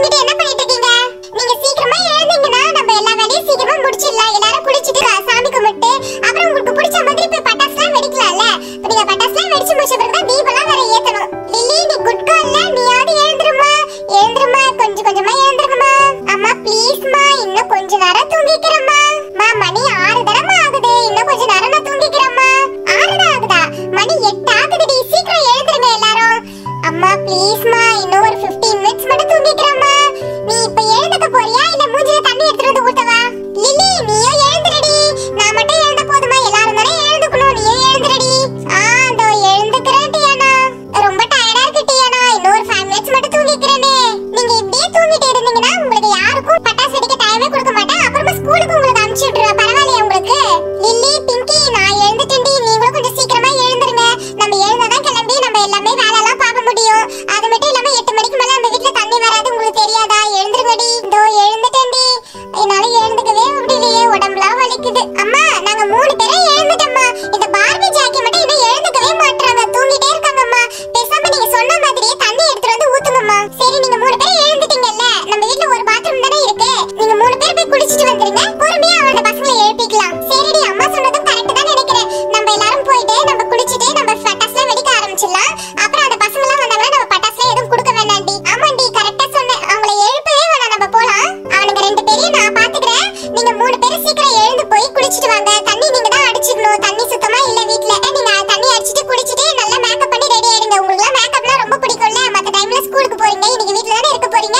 தூங்கிட்டு என்ன பண்ணிட்டு இருக்கீங்க? நீங்க சீக்கிரமா எழுந்தீங்கன்னா நம்ம எல்லா வேலையும் சீக்கிரமா முடிச்சிடலாம். எல்லாரும் குளிச்சிட்டு சாமி கும்பிட்டு அப்புறம் உங்களுக்கு பிடிச்ச மாதிரி போய் பட்டாசுலாம் வெடிக்கலாம்ல. இப்ப நீங்க பட்டாசுலாம் வெடிச்சு முடிச்ச பிறகு தான் தீபம்லாம் வேற ஏத்தணும். லில்லி நீ குட் கால்ல, நீயாவது எழுந்திருமா. எழுந்திருமா, கொஞ்சம் கொஞ்சமா எழுந்திருங்கம்மா. அம்மா ப்ளீஸ்மா, இன்னும் கொஞ்ச நேரம் தூங்கிக்கிறேம்மா. மணி 6 தடவை ஆகுது, இன்னும் கொஞ்ச நேரம் நான் தூங்கிக்கிறேம்மா. 6 தான் ஆகுதா? மணி 8 ஆகுதுடி, சீக்கிரம் எழுந்திருங்க எல்லாரும். அம்மா ப்ளீஸ்மா, இன்னும் ஒரு 15 மினிட்ஸ் மட்டும் தூங்கிக்கிறேம்மா. நீ இப்ப எழுந்துக்க போறியா இல்ல மூஞ்சில தண்ணி எடுத்துட்டு வந்து ஊத்தவா? லில்லி நீயும் எழுந்திரடி. நான் மட்டும் எழுந்த போதுமா? எல்லாரும் தானே எழுந்துக்கணும், நீயும் எழுந்திரடி. அதோ எழுந்துக்கிறேன் டியானா. ரொம்ப டயர்டா இருக்கு டியானா, இன்னும் ஒரு 5 மினிட்ஸ் மட்டும் தூங்கிக்கிறேனே. நீங்க இப்படியே தூங்கிட்டு இருந்தீங்கன்னா உங்களுக்கு யாருக்கும் பட்டாசு வெடிக்க டைமே கொடுக்க மாட்டேன். அப்புறமா ஸ்கூலுக்கு உங்களுக்கு அனுப்பிச்சு விட்டுருவேன். பரவாயில்லையா உங்களுக்கு? லில்லி பிங்கி நான் எழுந்துட்டேன்டி, நீங்களும் கொஞ்சம் சீக்கிரமா எழுந்துருங்க. நம்ம எழுந்தாதான் கிளம்பி நம்ம எல்லாமே வேலையெல்லாம் பார்க்க முடியும். அது மட்டும் இல்லாம 8 மணிக்கு மேல நம்ம வீட்டுல தண்ணி வராது, உங்களுக்கு தெரியாதா? எழுந்துருங்கடி. இதோ எழுந்துட்டேன்டி. என்னால எழுந்துக்கவே முடியலையே, உடம்புலாம் வலிக்குது. அம்மா நாங்க 3 பேரும் எழுந்துட்டோம்மா. இந்த பார்பி ஜாக்கி மட்டும் இன்னும் எழுந்துக்கவே மாட்டறாங்க, தூங்கிட்டே இருக்காங்கம்மா. பேசாம நீங்க சொன்ன மாதிரியே தண்ணி எடுத்துட்டு வந்து ஊத்துங்கம்மா. சரி நீங்க 3 பேரும் எழுந்துட்டீங்கல்ல, நம்ம வீட்ல ஒரு பாத்ரூம் தானே இருக்கு. நீங்க 3 பேர் போய் குளிச்சிட்டு வந்துருங்க. பொறுமையா அந்த பசங்களை எழுப்பிக்கலாம். சரிடி, அம்மா சொன்னதும் கரெக்ட் தான் நினைக்கிறேன். நம்ம எல்லாரும் போயிட்டு நம்ம குளிச்சிட்டு நம்ம பட்டாசுலாம் வெடிக்க ஆரம்பிச்சிடலாம். அப்புறம் அந்த பசங்க எல்லாம் வந்தாங்கன்னா நம்ம பட்டாசுலாம் எதுவும் கொடுக்க வேண்டாம்டி. ஆமாண்டி கரெக்டா சொன்னேன். அவங்கள எழுப்பவே வேணாம், நம்ம போலாம். அவனுங்க 2 பேரையும் நான் பாத்துக்கிறேன். நீங்க 3 பேரும் சீக்கிரம் எழுந்து போய் குளிச்சிட்டு வாங்க. தண்ணி நீங்க தான் அடிச்சுக்கணும், தண்ணி சுத்தமா இல்ல வீட்ல. நீங்க தண்ணி அடிச்சிட்டு குளிச்சிட்டு நல்லா மேக்கப் பண்ணி ரெடி ஆயிடுங்க. உங்களுக்கு எல்லாம் மேக்கப்லாம் ரொம்ப பிடிக்கும்ல, மத்த டைம்ல ஸ்கூலுக்கு போறீங்க, இன்னைக்கு வீட்ல தானே இருக்க போறீங்க.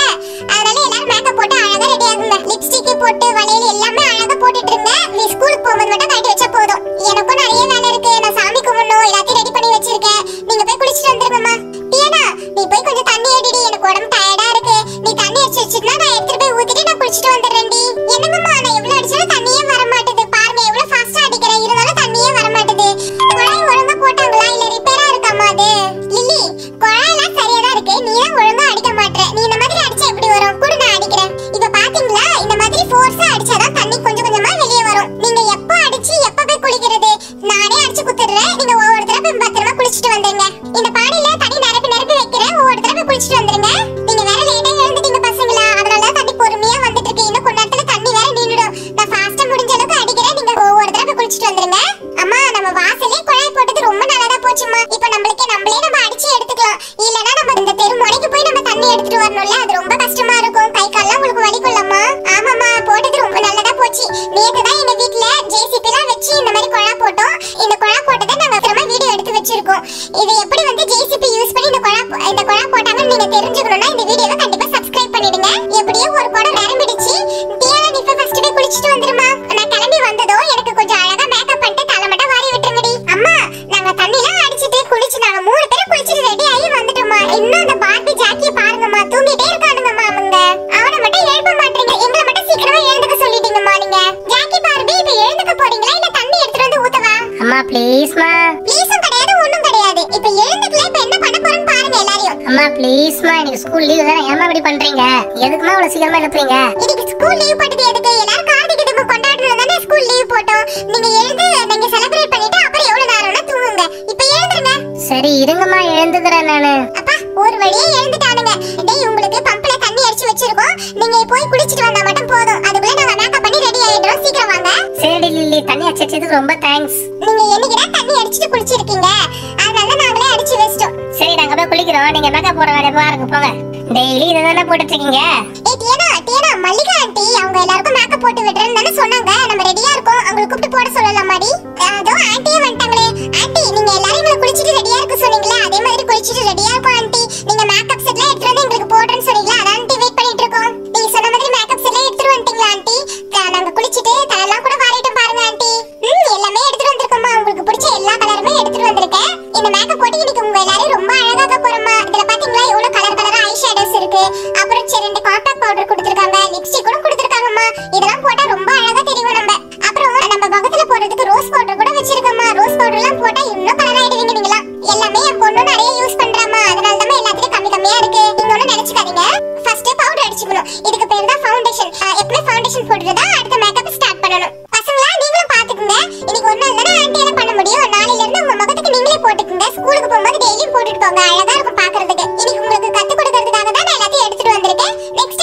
அதனால எல்லாரும் மேக்கப் போட்டு அழகா ரெடி ஆகுங்க. லிப்ஸ்டிக் போட்டு வளையல் எல்லாமே அழகா போட்டுட்டு இருங்க. நீ ஸ்கூலுக்கு போகும்போது மட்டும் கட்டி வச்சா போதும். எனக்கும் நிறைய வேலை இருக்கு, நான் சாமி கும்பிடணும், எல்லாத்தையும் ரெடி பண்ணி வச்சிருக்கேன். நீங்க போய் குளிச்சிட்டு வந்துருங்கம்மா. டியானா நீ போய் கொஞ்சம் தண்ணி அடிடி, எனக்கு உடம்பு டயர்டா இருக்கு. நீ தண்ணி அடிச்சு வச்சிருந்தா நான் எடுத்துட்டு போய் ஊத்திட்டு நான் குளிச்சிட்டு வந்துடுறேன்டி. என்னங்கம்மா நான் எவ்வளவு அடிச்சாலும் தண்ணியே வர மாட்டேது. பாருங்க எவ்வளவு ஃபாஸ்டா அடிக்கிறேன், இருந்தாலும் தண்ணியே வர மாட்டேது. குழாய் ஒழுங்கா போட்டாங்களா இல்ல ரிப்பேரா இருக்காமா அது? லில்லி குழாயெல்லாம் சரியா தான் இருக்கு, நீ தான் ஒழுங்கா அடிக்க மாட்டற. நீ இந்த மாதிரி அடிச்சா எப்படி வரும்? கூட நான் அடிக்கிறேன். இப்ப பாத்தீங்களா, இந்த மாதிரி ஃபோர்ஸா அடிச்சாதான் தண்ணி கொஞ்சம் கொஞ்சமா வெளியே வரும். நீங்க எப்ப அடிச்சு எப்ப போய் குளிக்கிறது? நானே அடிச்சு குத்துறேன், நீங்க ஒவ்வொரு தடவை பத்திரமா குளிச்சிட்டு வந்துருங்க. இந்த பாடியில தண்ணி நிரப்பி நிரப்பி வைக்கிறேன், ஒவ்வொரு தடவை குளிச்சிட்டு வந்துருங்க. நீங்க வேற லேட்டா எழுந்துட்டீங்க பசங்களா, அதனால தண்ணி பொறுமையா வந்துட்டு இருக்கு. இன்னும் கொஞ்ச நேரத்துல தண்ணி வேற நின்னுடும். நான் ஃபாஸ்டா முடிஞ்ச அளவுக்கு அடிக்கிறேன், நீங்க ஒவ்வொரு தடவை குளிச்சிட்டு வந்துருங்க. அம்மா நம்ம வாசலே குழாய் போட்டது ரொம்ப நல்லதா போச்சுமா. இப்ப நம்மளே நம்ம அடிச்சு எடுத்துக்கலாம். இல்லனா நம்ம இந்த தெரு முனைக்கு போய் நம்ம தண்ணி எடுத்துட்டு வரணும்ல, அது ரொம்ப கஷ்டமா இருக்கும். கை கால்லாம் உங்களுக்கு வலிக்கும்லம்மா. ஆமாமா போட்டது ரொம்ப நல்லதா போச்சு. நேத்து தான் எங்க வீட்ல ஜேசிபிலாம் வச்சு இந்த மாதிரி குழா போட்டோம். இந்த குழா போட்டதை நாங்க அப்புறமா வீடியோ எடுத்து வச்சிருக்கோம். இது எப்படி வந்து ஜேசிபி யூஸ் பண்ணி இந்த குழா போட்டாங்கன்னு நீங்க தெரிஞ்சுக்கணும்னா இந்த வீடியோவை கண்டிப்பா சப்ஸ்கிரைப் பண்ணிடுங்க. எப்படியோ ஒரு குடம் நிரம்பிடுச்சு. டியானா நீ ஃபர்ஸ்ட் போய் குளிச்சிட்டு வந்துருமா. நான் கிளம்பி வந்ததோ எனக்கு கொஞ்சம் அழகா மேக்கப் பண்ணிட்டு தலை மட்டும் வாரி விட்டுருங்கடி. அம்மா நாங்க தண்ணிலாம் அடிச்சிட்டு குளிச்சு நாங்க 3 பேரும் குளிச்சிட்டு ரெடி ஆகி வந்துட்டோமா. இன்னும் அந்த பார்பி ஜாக்கியை பாருங்கம்மா, தூங்கிட்டே இருக்கானுங்கம்மா அவங்க. அவனை மட்டும் எழுப்ப மாட்டீங்க, எங்களை மட்டும் சீக்கிரமா எழுந்துக்க சொல்லிட்டீங்கம்மா. நீங்க ஜாக்கி பார்பி இப்ப எழுந்துக்க போறீங்களா இல்ல தண்ணி எடுத்துட்டு வந்து ஊத்தவா? அம்மா ப்ளீஸ்மா. ப்ளீஸும் கிடையாது ஒண்ணும் கிடையாது. இப்ப எழுந்துக்கல, இப்ப என்ன பண்ண போறேன்னு பாருங்க எல்லாரையும். அம்மா ப்ளீஸ்மா, இன்னைக்கு ஸ்கூல் லீவ் தானே, ஏமா இப்படி பண்றீங்க? எதுக்குமா இவ்வளவு சீக்கிரமா எழுப்புறீங்க? இன்னைக்கு ஸ்கூல் லீவ் போட்டது எதுக்கு? எல்லாரும் கார்த்திகை தீபம் கொண்டாடணும் தானே ஸ்கூல் லீவ் போட்டோம். நீங்க எழுந்து நீங்க செலிப்ரேட் பண்ணிட்டு அப்புறம் எவ்வளவு நேரம்னா தூங்குங்க. இப்ப எழுந்துருங்க. சரி இருங்கம்மா, எழுந்துக்கிறேன் நானு. அப்பா ஒரு வழியே எழுந்துட்டானுங்க. டேய் உங்களுக்கு பம்புல தண்ணி அடிச்சு வச்சிருக்கோம், நீங்க போய் குளிச்சிட்டு வந்தா மட்டும் போதும். அதுக்குள்ள நாங்க மேக்கப் பண்ணி ரெடி ஆயிடுறோம், சீக்கிரம் வாங்க. சரி லில்லி, தண்ணி அடிச்சதுக்கு ரொம்ப தேங்க்ஸ். நீங்க என்னைக்குதான் தண்ணி அடிச்சிட்டு குளிச்சிருக்கீங்க, அதனால நாங்களே அடிச்சு வச்சிட்டோம். சரி நாங்க போய் குளிக்கிறோம், நீங்க மேக்கப் போட வேண்டிய பாருங்க போங்க. டெய்லி இதை தானே போட்டுட்டு இருக்கீங்க. ஏய் டியானா மல்லிகா ஆண்டி அவங்க எல்லாருக்கும் மேக்கப் போட்டு விடுறேன்னு தானே சொன்னாங்க. நம்ம ரெடியா இருக்கோம், அவங்களுக்கு கூப்பிட்டு போட சொல்லலாமாடி? அதோ ஆண்டியே வந்துட்டாங்களே. ஆண்டி நீங்க எல்லாரும் எங்களை குளிச்சிட்டு ரெடியா இருக்க சொன்னீங்களா, அதே மாதிரி குளிச்சிட்டு ரெடியா இருக்கும் ஆண்டி. நீங்க மேக்கப் செட்லாம் எடுத்துட்டு வந்து எங்களுக்கு போடுறேன்னு சொன்னீங்களா, அதான் ஆண்டி வெயிட் பண்ணிட்டு இருக்கோம். நீங்க சொன்ன மாதிரி மேக்கப் செட்லாம் எடுத்துட்டு வந்துட்டீங்களா ஆண்டி? நாங்க குளிச்சிட்டு தலையெல்லாம் கூட வாரிட்டு பாருங்க ஆண்டி. எல்லாமே எடுத்துட்டு வந்திருக்கோம்மா, உங்களுக்கு பிடிச்ச எல்லா கலருமே எடுத்துட்டு வந்திருக்கேன். இந்த மேக்கப் போட்டு இன்னைக்கு உங்க எல்லாரும் ரொம்ப அழகாக போறோம்மா. இதுல பாத்தீங்களா எவ்வளவு கலர் கலரா ஐ ஷேடோஸ் இருக்கு, அப்புறம் 2 காண்டாக்ட் பவுடர் கொடுத்திருக்காங்க, லிப்ஸ்டிக் கூட கொடுத்திருக்காங்கம்மா. இதெல்லாம் போட்டா ரொம்ப அழகா தெரியும் நம்ம. அப்புறம் நம்ம முகத்துல போடுறதுக்கு ரோஸ் பவுடர் கூட வச்சிருக்கோம்மா. ரோஸ் பவுடர்லாம் போட்டா இன்னும் கலர் ஆயிடுவீங்க நீங்களா. எல்லாமே என் பொண்ணு நிறைய யூஸ் பண்றாமா, அதனால தான் எல்லாத்துலயும் கம்மியா இருக்கு. நீங்க ஒண்ணும் நினைச்சுக்காதீங்க. ஃபர்ஸ்ட் பவுடர் அடிச்சுக்கணும், இதுக்கு பேர் தான் ஃபவுண்டேஷன். எப்பவுமே ஃபவுண்டேஷன் போட்டுட்டு அடுத்த மேக்கப் ஸ்டார்ட் பண்ணணும். பசங்களா நீங்களும் பாத்துக்குங்க, இன்னைக்கு ஒரு நாள் தானே ஆண்டி என்ன பண்ண முடியும். நாளையில இருந்து உங்க முகத்துக்கு நீங்களே போட்டுக்குங்க. ஸ்கூலுக்கு போகும்போது டெய்லியும் போட்டுட்டு போங்க, அழகா இருக்கும் பாக்குறதுக்கு. இன்னைக்கு உங்களுக்கு கத்து கொடுக்கறதுக்காக தான் நான் எல்லாத்தையும் எடுத்துட்டு வந்திருக்கேன். நெக்ஸ்ட்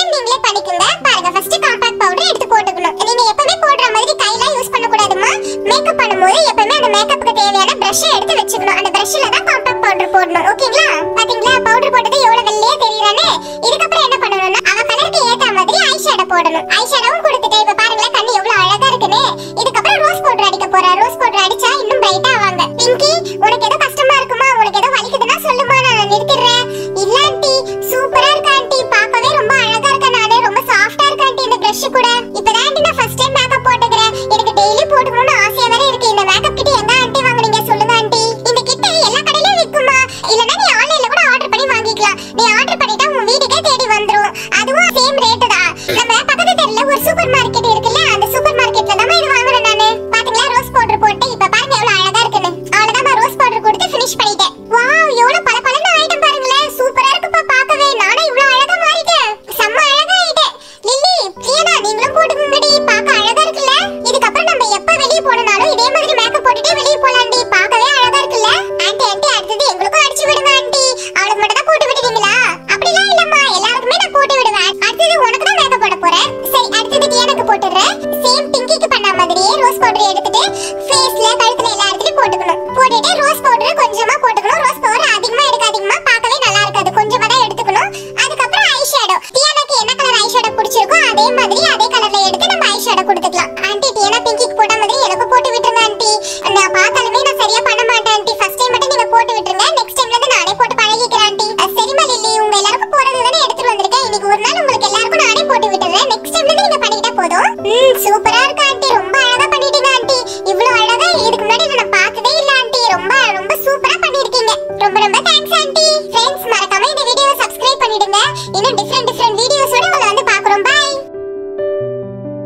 மேக்கப் பண்ணும்போது எப்பவுமே அந்த மேக்கப்புக்கு தேவையான பிரஷ் எடுத்து வச்சுக்கணும். அந்த பிரஷ்ல தான் காம்பாக்ட் பவுடர் போடணும். ஓகேங்களா? பாத்தீங்களா பவுடர் போட்டது எவ்வளவு வெள்ளையா தெரியுறானே. இதுக்கு அப்புறம் என்ன பண்ணணும்னா அவ கலருக்கு ஏத்த மாதிரி ஐ ஷேடோ போடணும். ஐ ஷேடோவும் கொடுத்துட்டேன். இப்ப பாருங்களேன் கண்ணு எவ்வளவு அழகா இருக்குன்னு. இதுக்கு அப்புறம் ரோஸ் பவுடர் அடிக்க போறா. ரோஸ் பவுடர் அடிச்சா இன்னும் பிரைட்டா ஆவாங்க. பிங்கி உனக்கு ஏதோ கஷ்டமா இருக்குமா? உனக்கு ஏதோ வலிக்குதுன்னா சொல்லுமா, நான் நிறுத்திடுறேன். இல்ல ஆண்டி சூப்பரா இருக்கு ஆண்டி, பார்க்கவே ரொம்ப அழகா இருக்கு. நானே ரொம்ப சாஃப்ட்டா இருக்கு ஆண்டி இந்த பிரஷ் கூட. இப்பதான் ஆண்டி நான் ஃபர்ஸ்ட் டைம் மேக்கப் போட்டுக்கிறேன். எனக்கு டெய்லி போட்டுக்கணும்னு ஆசையா வேற இருக்கு. இந்த மேக்கப் கிட் எங்க ஆண்டி வாங்குனீங்க சொல்லுங்க ஆண்டி. இந்த கிட் எல்லா கடையிலயும் விக்குமா? இல்லனா நீ ஆன்லைன்ல கூட ஆர்டர் பண்ணி வாங்கிக்கலாம். நீ ஆர்டர் பண்ணிட்டா உன் வீட்டுக்கே தேடி வந்துரும். அதுவும் சேம் ரேட் தான். நம்ம பக்கத்து தெருல ஒரு சூப்பர் மார்க்கெட் இருக்குல்ல, அந்த சூப்பர் மார்க்கெட்ல தான் இது வாங்குறேன் நானு. பாத்தீங்களா ரோஸ் பவுடர் போட்டு இப்ப பாருங்க எவ்வளவு அழகா இருக்குன்னு. அவ்வளவுதான் நான் ரோஸ் பவுடர் கொடுத்து ஃபினிஷ் பண்ணிட்டேன். வாவ் எவ்வளவு பளபளன்னு ஆயிட்டேன் பாருங்களேன். சூப்பரா இருக்குப்பா பார்க்கவே. நானே இவ்வளவு அழகா மாறிட்டேன். செம்ம அழகா ஆயிட்டேன். லில்லி பிரியனா நீங்களும் போட்டுக்கங்கடி, பார்க்க அழகா இருக்குல்ல. இதுக்கு அப்புறம் நம்ம எப்ப வெளிய போனாலும் இதே மாதிரி மேக்கப் போட்டுட்டே வெளிய போலாம்டி. பார்க்கவே அழகா இருக்குல்ல. ஆண்டி ஆண்டி அடுத்தது எங்களுக்கும் அடிச்சு விடுங்க ஆண்டி. அவளுக்கு மட்டும் தான் போட்டு விடுவீங்களா? அப்படிலாம் இல்லம்மா, எல்லாருக்குமே நான் போட்டு விடுவேன். அடுத்தது உனக்கு தான் மேக்கப் போட போறேன். சரி அடுத்தது டியானுக்கு போட்டுறேன். சேம் பிங்கிக்கு பண்ண மாதிரியே ரோஸ் பவுடர் எடுத்துட்டு ஃபேஸ்ல கழுத்துல எல்லா இடத்துலயும் போட்டுக்கணும். போட்டுட்டு ரோஸ் பவுடர் கொஞ்சமா போட்டுக்கணும். ரோஸ் பவுடர் அதிகமா எடுக்காதீங்கமா, பார்க்கவே நல்லா இருக்காது. கொஞ்சமா தான் எடுத்துக்கணும். அதுக்கப்புறம் ஐ ஷேடோ. டியானுக்கு என்ன கலர் ஐ ஷேடோ பிடிச்சிருக்கோ அதே மாதிரி அதே கலர்ல எடுத்து நம்ம ஐ ஷேடோ கொடுத்துக்கலாம். ஆண்டி டியானா பிங்கிக்கு போட்ட மாதிரி எனக்கு போட்டு விட்டுருங்க ஆண்டி. நான் பார்த்தாலுமே நான் சரியா பண்ண மாட்டேன் ஆண்டி. ஃபர்ஸ்ட் டைம் மட்டும் நீங்க போட்டு விட்டுருங்க. நெக்ஸ்ட் டைம்ல இருந்து நானே போட்டு பழகிக்கிறேன் ஆண்டி. சரிமா லில்லி, உங்க எல்லாருக்கும் போறது தானே எடுத்துட்டு வந்திருக்கேன். இன்னைக்கு ஒரு நாள் உங்களுக்கு எல்லாருக்கும் நானே போட்டு விட்டுறேன். நெக்ஸ்ட் டைம்ல இருந்து நீங்க பண்ணிட்டா போதும். சூப்பரா இருக்கு ஆண்டி, ரொம்ப அழகா பண்ணிட்டீங்க ஆண்டி. இவ்வளவு அழகா இதுக்கு முன்னாடி நான் பார்த்ததே இல்ல ஆண்டி. ரொம்ப ரொம்ப சூப்பரா பண்ணிருக்கீங்க. ரொம்ப ரொம்ப தேங்க்ஸ் ஆண்டி. फ्रेंड्स மறக்காம இந்த வீடியோவை சப்ஸ்கிரைப் பண்ணிடுங்க. இன்னும் டிஃபரண்ட்